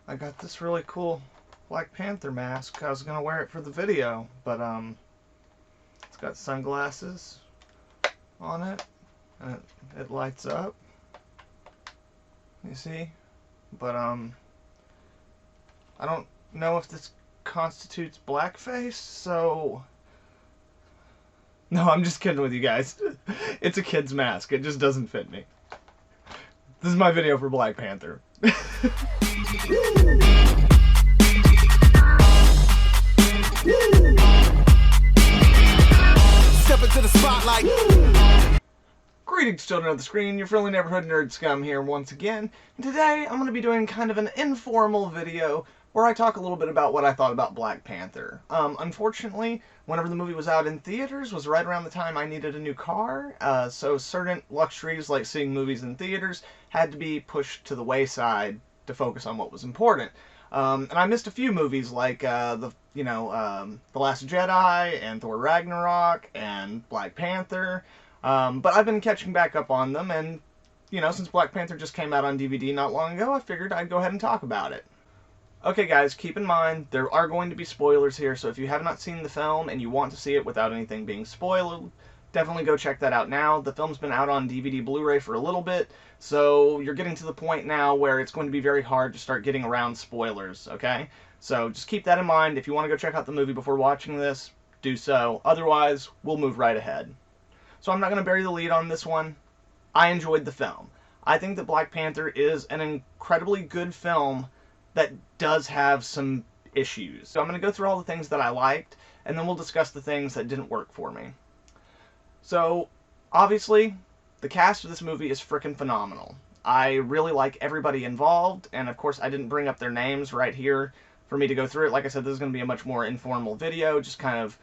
I got this really cool Black Panther mask. I was gonna wear it for the video, but it's got sunglasses on it, and it lights up. You see? But I don't know if this constitutes blackface, so no, I'm just kidding with you guys. It's a kid's mask. It just doesn't fit me. This is my video for Black Panther. Step into the spotlight. Greetings, children of the screen. Your friendly neighborhood nerd scum here once again. And today I'm going to be doing kind of an informal video where I talk a little bit about what I thought about Black Panther. Unfortunately, whenever the movie was out in theaters was right around the time I needed a new car, so certain luxuries like seeing movies in theaters had to be pushed to the wayside to focus on what was important. And I missed a few movies like The Last Jedi and Thor Ragnarok and Black Panther. But I've been catching back up on them, and, since Black Panther just came out on DVD not long ago, I figured I'd go ahead and talk about it. Okay, guys, keep in mind, there are going to be spoilers here, so if you have not seen the film and you want to see it without anything being spoiled, definitely go check that out now. The film's been out on DVD Blu-ray for a little bit, so you're getting to the point now where it's going to be very hard to start getting around spoilers, okay? So just keep that in mind. If you want to go check out the movie before watching this, do so. Otherwise, we'll move right ahead. So I'm not going to bury the lead on this one. I enjoyed the film. I think that Black Panther is an incredibly good film that does have some issues. So I'm going to go through all the things that I liked, and then we'll discuss the things that didn't work for me. So, obviously, the cast of this movie is frickin' phenomenal. I really like everybody involved, and of course I didn't bring up their names right here for me to go through it. Like I said, this is going to be a much more informal video, just kind of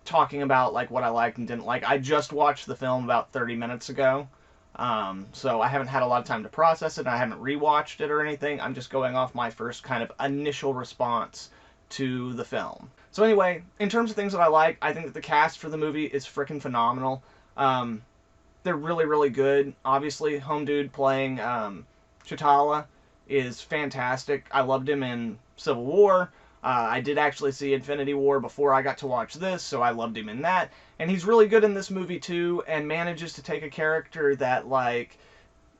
talking about like what I liked and didn't like. I just watched the film about 30 minutes ago, so I haven't had a lot of time to process it, and I haven't rewatched it or anything. I'm just going off my first kind of initial response to the film. So anyway, in terms of things that I like, I think that the cast for the movie is freaking phenomenal. They're really, really good. Obviously, home dude playing T'Challa is fantastic. I loved him in Civil War. I did actually see Infinity War before I got to watch this, so I loved him in that. And he's really good in this movie too, and manages to take a character that, like,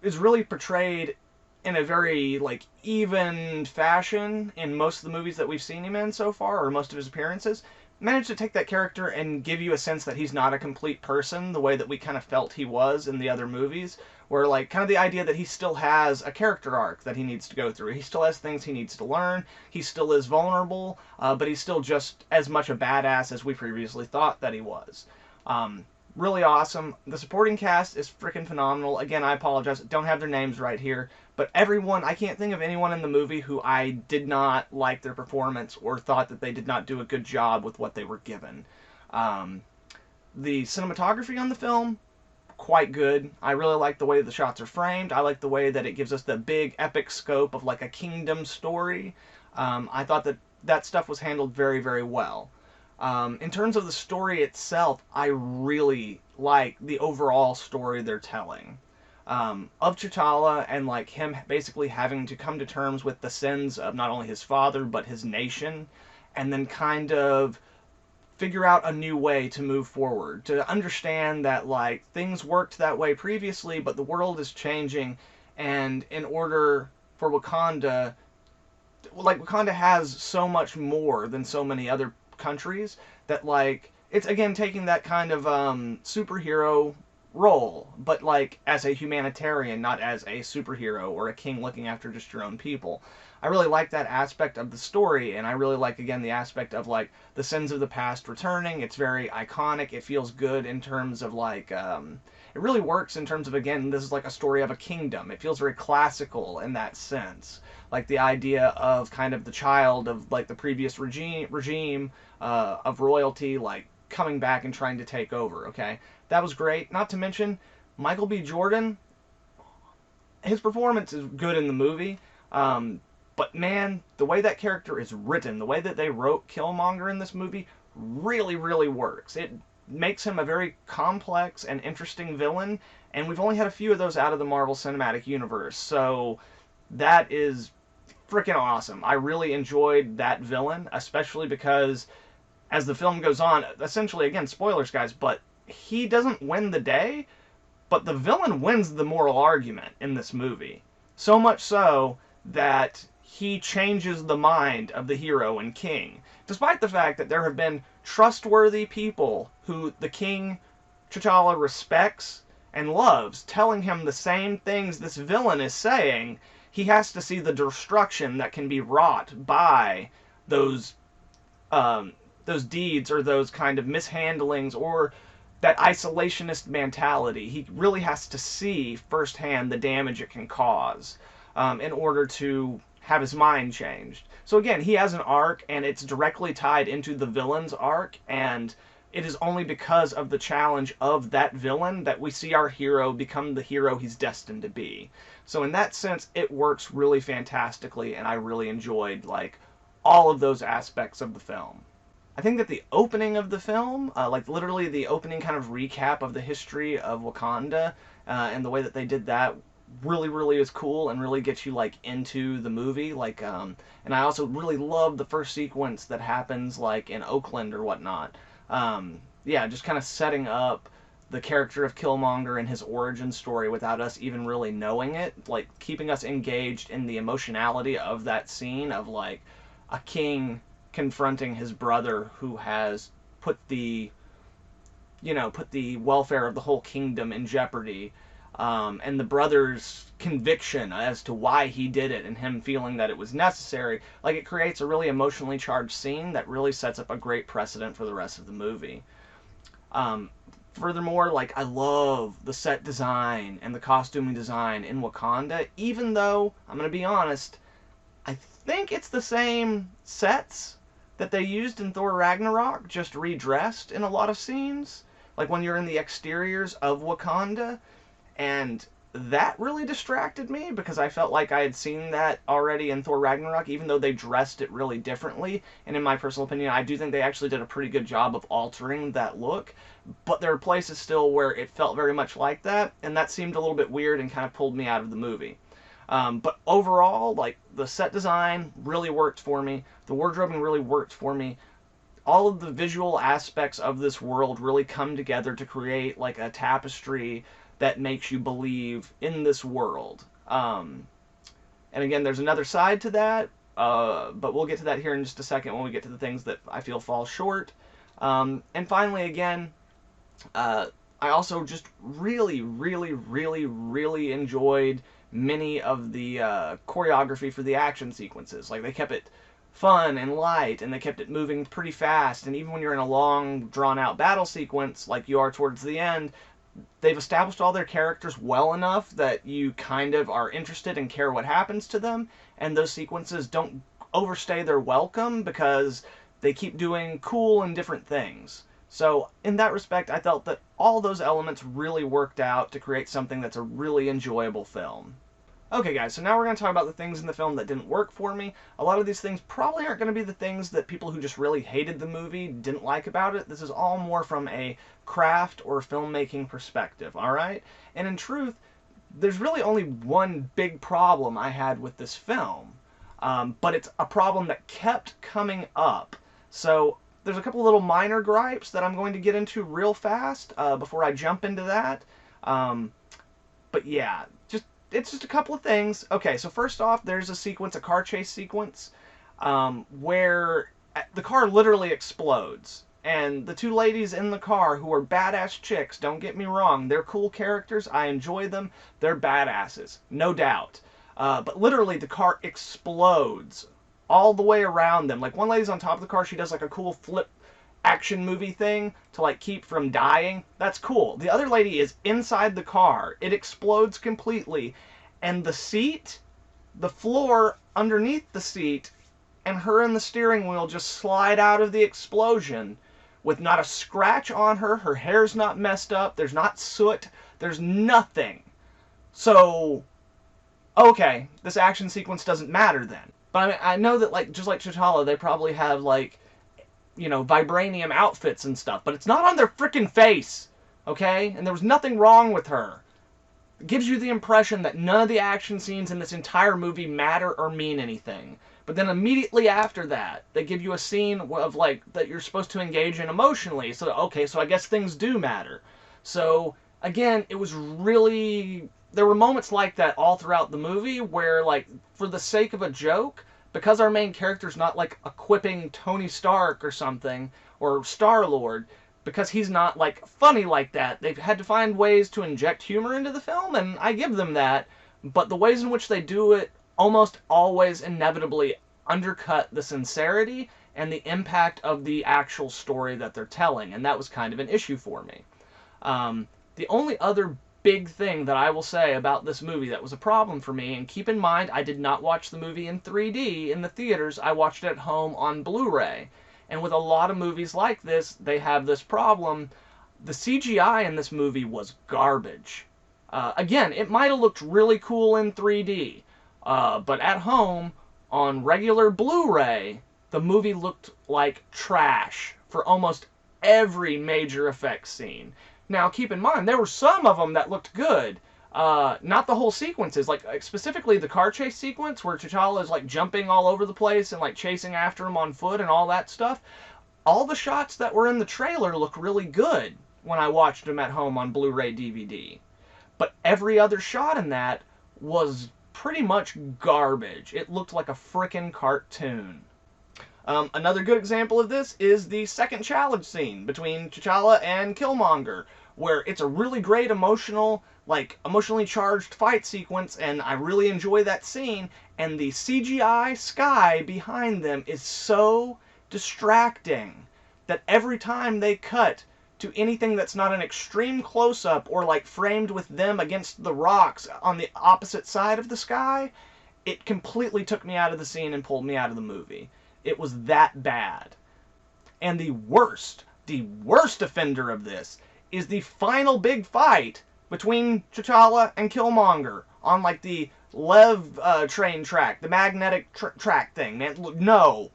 is really portrayed in a very, like, even fashion in most of the movies that we've seen him in so far, or most of his appearances. Managed to take that character and give you a sense that he's not a complete person, the way that we kind of felt he was in the other movies, where, like, kind of the idea that he still has a character arc that he needs to go through. He still has things he needs to learn. He still is vulnerable, but he's still just as much a badass as we previously thought that he was. Really awesome. The supporting cast is freaking phenomenal. Again, I apologize, don't have their names right here, but everyone, I can't think of anyone in the movie who I did not like their performance or thought that they did not do a good job with what they were given. The cinematography on the film, quite good. I really like the way the shots are framed. I like the way that it gives us the big epic scope of like a kingdom story. I thought that that stuff was handled very, very well. In terms of the story itself, I really like the overall story they're telling. Of T'Challa and like him basically having to come to terms with the sins of not only his father but his nation, and then kind of figure out a new way to move forward, to understand that like things worked that way previously, but the world is changing, and in order for Wakanda, like Wakanda has so much more than so many other countries, that like it's again taking that kind of superhero role, but like as a humanitarian, not as a superhero or a king looking after just your own people. I really like that aspect of the story, and I really like, again, the aspect of like the sins of the past returning. It's very iconic. It feels good in terms of like it really works in terms of, again, this is like a story of a kingdom. It feels very classical in that sense, like the idea of kind of the child of like the previous regime of royalty, like coming back and trying to take over. Okay, that was great. Not to mention Michael B. Jordan, his performance is good in the movie, but man, the way that character is written, the way that they wrote Killmonger in this movie really, really works. It makes him a very complex and interesting villain, and we've only had a few of those out of the Marvel Cinematic Universe, so that is freaking awesome. I really enjoyed that villain, especially because as the film goes on, essentially, again, spoilers, guys, but he doesn't win the day, but the villain wins the moral argument in this movie. So much so that he changes the mind of the hero and king, despite the fact that there have been trustworthy people who the king T'Challa respects and loves telling him the same things this villain is saying. He has to see the destruction that can be wrought by those deeds or those kind of mishandlings or that isolationist mentality. He really has to see firsthand the damage it can cause in order to have his mind changed. So again, he has an arc, and it's directly tied into the villain's arc, and it is only because of the challenge of that villain that we see our hero become the hero he's destined to be. So in that sense, it works really fantastically, and I really enjoyed, like, all of those aspects of the film. I think that the opening of the film, like literally the opening kind of recap of the history of Wakanda, and the way that they did that really, really is cool and really gets you, like, into the movie. Like, and I also really love the first sequence that happens, like, in Oakland or whatnot. Yeah, just kind of setting up the character of Killmonger and his origin story without us even really knowing it, like, keeping us engaged in the emotionality of that scene of, like, a king confronting his brother who has put the welfare of the whole kingdom in jeopardy, and the brother's conviction as to why he did it and him feeling that it was necessary. Like, it creates a really emotionally charged scene that really sets up a great precedent for the rest of the movie. Furthermore, like, I love the set design and the costuming design in Wakanda, even though, I'm going to be honest, I think it's the same sets that they used in Thor Ragnarok, just redressed in a lot of scenes, like when you're in the exteriors of Wakanda, and that really distracted me because I felt like I had seen that already in Thor Ragnarok, even though they dressed it really differently. And in my personal opinion, I do think they actually did a pretty good job of altering that look, but there are places still where it felt very much like that, and that seemed a little bit weird and kind of pulled me out of the movie. But overall, like, the set design really worked for me. The wardrobing really worked for me. All of the visual aspects of this world really come together to create, like, a tapestry that makes you believe in this world. And again, there's another side to that, but we'll get to that here in just a second when we get to the things that I feel fall short. And finally, again, I also just really, really, really, really enjoyed many of the choreography for the action sequences. Like, they kept it fun and light, and they kept it moving pretty fast, and even when you're in a long, drawn-out battle sequence, like you are towards the end, they've established all their characters well enough that you kind of are interested and care what happens to them, and those sequences don't overstay their welcome because they keep doing cool and different things. So in that respect, I felt that all those elements really worked out to create something that's a really enjoyable film. Okay guys, so now we're going to talk about the things in the film that didn't work for me. A lot of these things probably aren't going to be the things that people who just really hated the movie didn't like about it. This is all more from a craft or filmmaking perspective, alright? And in truth, there's really only one big problem I had with this film. But it's a problem that kept coming up. So there's a couple little minor gripes that I'm going to get into real fast before I jump into that. But yeah, it's just a couple of things. Okay, so first off, there's a sequence, a car chase sequence, where the car literally explodes. And the two ladies in the car, who are badass chicks, don't get me wrong, they're cool characters, I enjoy them, they're badasses, no doubt. But literally, the car explodes all the way around them. Like, one lady's on top of the car, she does like a cool flip action movie thing to, like, keep from dying. That's cool. The other lady is inside the car. It explodes completely, and the seat, the floor underneath the seat, and her and the steering wheel just slide out of the explosion with not a scratch on her. Her hair's not messed up. There's not soot. There's nothing. So, okay, this action sequence doesn't matter then. But I mean, I know that, like, just like T'Challa, they probably have, like, you know, vibranium outfits and stuff, but it's not on their frickin' face, okay? And there was nothing wrong with her. gives you the impression that none of the action scenes in this entire movie matter or mean anything. But then immediately after that, they give you a scene of like that you're supposed to engage in emotionally. So okay, so I guess things do matter. So again, it was really, there were moments like that all throughout the movie where, like, for the sake of a joke, because our main character's not like equipping Tony Stark or something, or Star-Lord, because he's not like funny like that, they've had to find ways to inject humor into the film, and I give them that. But the ways in which they do it almost always inevitably undercut the sincerity and the impact of the actual story that they're telling, and that was kind of an issue for me. The only other big thing that I will say about this movie that was a problem for me, and keep in mind I did not watch the movie in 3D in the theaters, I watched it at home on Blu-ray. And with a lot of movies like this, they have this problem. The CGI in this movie was garbage. Again, it might have looked really cool in 3D, but at home, on regular Blu-ray, the movie looked like trash for almost every major effects scene. Now, keep in mind, there were some of them that looked good. Not the whole sequences, like specifically the car chase sequence where T'Challa is like jumping all over the place and like chasing after him on foot and all that stuff. All the shots that were in the trailer look really good when I watched them at home on Blu-ray DVD. But every other shot in that was pretty much garbage. It looked like a frickin' cartoon. Another good example of this is the second challenge scene between T'Challa and Killmonger, where it's a really great emotionally charged fight sequence, and I really enjoy that scene, and the CGI sky behind them is so distracting that every time they cut to anything that's not an extreme close-up or like framed with them against the rocks on the opposite side of the sky, it completely took me out of the scene and pulled me out of the movie. It was that bad. And the worst offender of this is the final big fight between T'Challa and Killmonger on like the Lev train track, the magnetic track thing. Man, look, no,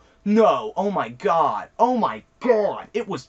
oh my god, it was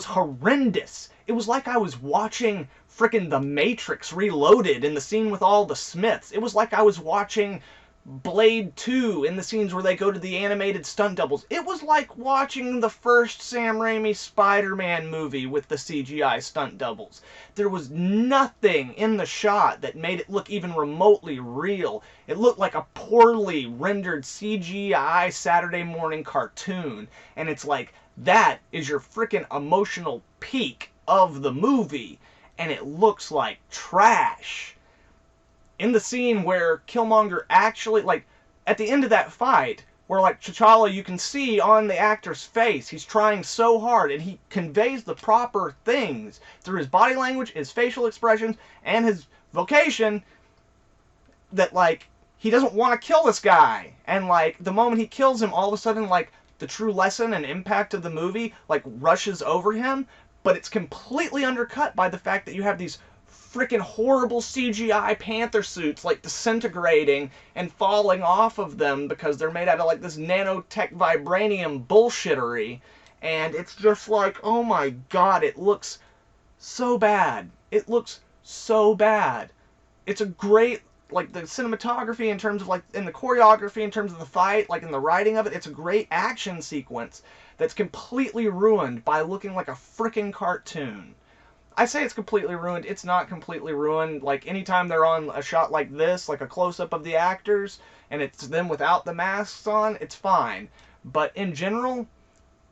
horrendous. It was like I was watching frickin' The Matrix Reloaded in the scene with all the Smiths. It was like I was watching Blade 2 in the scenes where they go to the animated stunt doubles. It was like watching the first Sam Raimi Spider-Man movie with the CGI stunt doubles. There was nothing in the shot that made it look even remotely real. It looked like a poorly rendered CGI Saturday morning cartoon. And it's like, that is your frickin' emotional peak of the movie. And it looks like trash. In the scene where Killmonger actually, like, at the end of that fight, where, like, T'Challa, you can see on the actor's face, he's trying so hard, and he conveys the proper things through his body language, his facial expressions, and his vocation, that, like, he doesn't want to kill this guy. And, like, the moment he kills him, all of a sudden, like, the true lesson and impact of the movie, like, rushes over him, but it's completely undercut by the fact that you have these freaking horrible CGI Panther suits like disintegrating and falling off of them because they're made out of like this nanotech vibranium bullshittery, and it's just like, oh my god, it looks so bad. It looks so bad. It's a great, like, the cinematography in terms of like, in the choreography in terms of the fight, like in the writing of it, it's a great action sequence that's completely ruined by looking like a freaking cartoon. I say it's completely ruined. It's not completely ruined. Like, anytime they're on a shot like this, like a close-up of the actors, and it's them without the masks on, it's fine. But in general,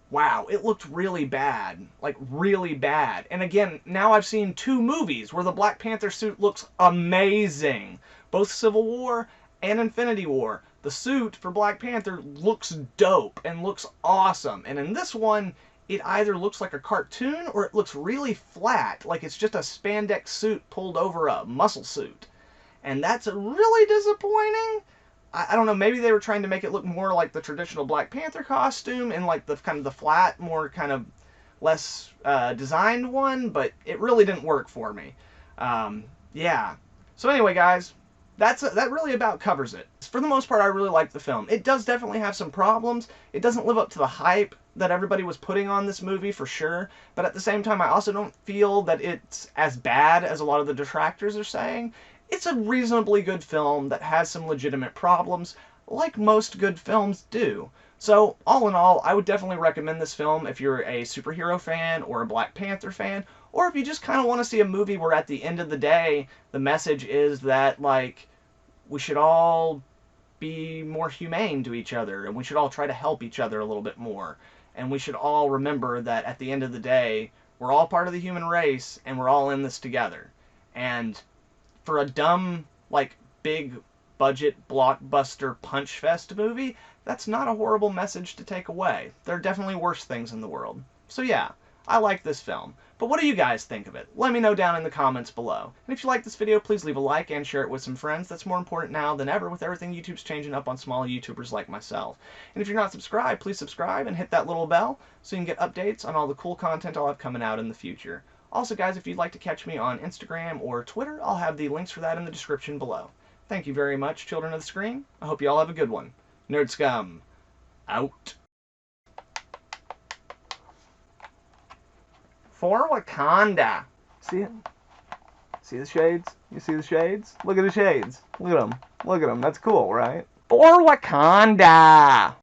wow, it looked really bad. Like, really bad. And again, now I've seen 2 movies where the Black Panther suit looks amazing. Both Civil War and Infinity War. The suit for Black Panther looks dope and looks awesome. And in this one, it either looks like a cartoon or it looks really flat, like it's just a spandex suit pulled over a muscle suit. And that's really disappointing. I don't know, maybe they were trying to make it look more like the traditional Black Panther costume and like the kind of the flat, more kind of less designed one, but it really didn't work for me. Yeah. So anyway, guys, that really about covers it. For the most part, I really like the film. It does definitely have some problems. It doesn't live up to the hype that everybody was putting on this movie, for sure. But at the same time, I also don't feel that it's as bad as a lot of the detractors are saying. it's a reasonably good film that has some legitimate problems, like most good films do. So, all in all, I would definitely recommend this film if you're a superhero fan or a Black Panther fan, or if you just kind of want to see a movie where at the end of the day, the message is that, like, we should all be more humane to each other, and we should all try to help each other a little bit more. And we should all remember that at the end of the day, we're all part of the human race, and we're all in this together. And for a dumb, like, big budget blockbuster punch fest movie, that's not a horrible message to take away. There are definitely worse things in the world. So yeah, I like this film. But what do you guys think of it? Let me know down in the comments below. And if you like this video, please leave a like and share it with some friends. That's more important now than ever with everything YouTube's changing up on small YouTubers like myself. And if you're not subscribed, please subscribe and hit that little bell so you can get updates on all the cool content I'll have coming out in the future. Also, guys, if you'd like to catch me on Instagram or Twitter, I'll have the links for that in the description below. Thank you very much, children of the screen. I hope you all have a good one. Nerd Scum, out. For Wakanda. See it? See the shades? You see the shades? Look at the shades. Look at them. Look at them. That's cool, right? For Wakanda.